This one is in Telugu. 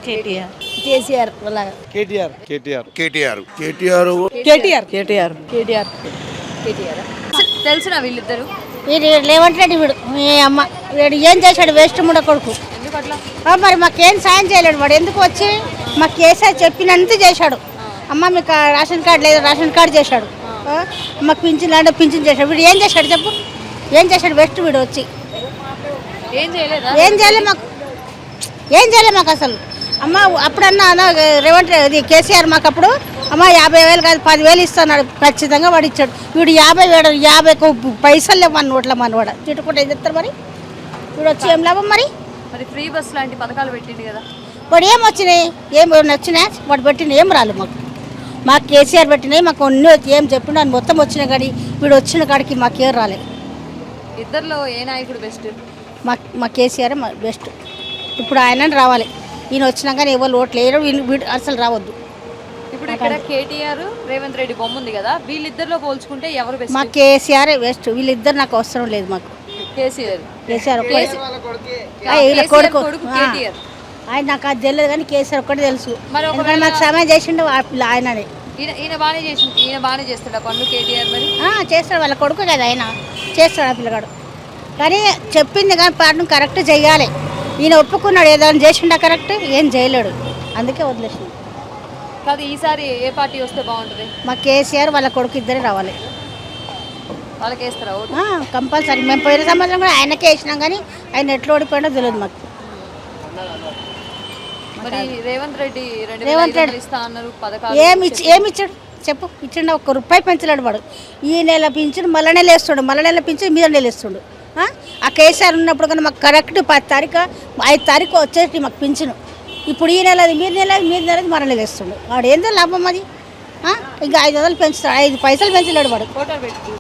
కేటీఆర్ కేసీఆర్ కేటీఆర్ కేటీఆర్ కేటీఆర్ కేటీఆర్ కేటీఆర్ కేటీఆర్ కేటీఆర్ తెలుసునా వీళ్ళిద్దరు వీడు లేవంటే రెడ్డి వీడు మీ అమ్మ వీడు ఏం చేశాడు వేస్ట్ ముండ కొడుకు ఎందుకు అట్లా మరి మాకేం సాయం చేయలేడు వాడు ఎందుకు వచ్చి మాకు కేసీఆర్ చెప్పినంత చేశాడు అమ్మ మీకు రేషన్ కార్డు లేదు రేషన్ కార్డు చేశాడు మాకు పింఛన్ అంటే పింఛన్ చేశాడు వీడు ఏం చేశాడు చెప్పు ఏం చేశాడు వేస్ట్ వీడు వచ్చి ఏం చేయలేదా ఏం చేయలేదు మాకు అసలు అమ్మ అప్పుడన్నా రేవంత్ ఇది కేసీఆర్ మాకు అప్పుడు అమ్మ 50,000 కాదు 10,000 ఇస్తున్నాడు ఖచ్చితంగా వాడు ఇచ్చాడు వీడు 50 పైసలు లేవు మన నోట్ల మనవాడ తిట్టుకుంటే ఏం చెప్తారు మరి వీడు వచ్చి ఏం లాభం మరి ఫ్రీ బస్ లాంటి పథకాలు పెట్టింది కదా వాడు ఏం వచ్చినాయి ఏం వచ్చినాయి వాడు పెట్టిన ఏం రాలేదు మాకు కేసీఆర్ పెట్టినాయి మాకు అన్నీ ఏం చెప్పిండు అని మొత్తం వచ్చినాయి కానీ వీడు వచ్చిన కాడికి మాకేం రాలేదు ఇద్దరిలో ఏ నాయకుడు బెస్ట్ మా కేసీఆర్ బెస్ట్ ఇప్పుడు ఆయన రావాలి ఈయన వచ్చినా కానీ ఎవరు ఓట్లు వేయరు వీడు అసలు రావద్దు ఇప్పుడు ఇక్కడ కేటీఆర్ రేవంత్ రెడ్డి బొమ్మ ఉంది కదా వీళ్ళిద్దరిలో పోల్చుకుంటే ఎవరు బెస్ట్ మా కేసీఆర్ బెస్ట్ వీళ్ళిద్దరు నాకు అవసరం లేదు మాకు కేసీఆర్ వీళ్ళ కొడుకు కేటీఆర్ ఆయన నాకు అది తెలియదు కానీ కేసీఆర్ ఒక్కటి తెలుసు ఎందుకంటే మాకు సమయం చేసిండు ఆయననే ఈయన బాగానే చేస్తాడు పనులు కేటీఆర్ మరి చేస్తాడు వాళ్ళ కొడుకు కదా ఆయన చేస్తాడు ఆ పిల్లగాడు కానీ చెప్పింది కానీ పాటను కరెక్ట్ చెయ్యాలి ఈయన ఒప్పుకున్నాడు ఏదైనా చేసిండా కరెక్ట్ ఏం చేయలేడు అందుకే వదిలేసిండు కాదు ఈసారి ఏ పార్టీ వస్తే బాగుంటుంది మా కేసీఆర్ వాళ్ళ కొడుకు ఇద్దరే రావాలి వాళ్ళకి వేస్తారా ఓటు కంపల్సరీ మేము పోయిన సంవత్సరం కూడా ఆయనకే వేసినాం కానీ ఆయన ఎట్లా ఓడిపోయినా తెలియదు మాకు మరి రేవంత్ రెడ్డి ఇస్తా అన్నారు పథకాలు ఏమి ఇచ్చాడు చెప్పు ఇచ్చిండు ₹1 పెంచలేడు వాడు ఈ నెల పింఛను మళ్ళీ నెల వేస్తుండు మళ్ళీ నెల పింఛను మీద నెల వేస్తుండు ఆ కేసీఆర్ ఉన్నప్పుడు కానీ మాకు కరెక్ట్ 10 తారీఖు 5 తారీఖు వచ్చేసి మాకు పింఛను ఇప్పుడు ఈ నెల మీద నెలది మరణ నెల వేస్తుండు వాడు ఏందో లాభం అది ఇంకా 500 పెంచుతాడు 5 పైసలు పెంచలేడు వాడు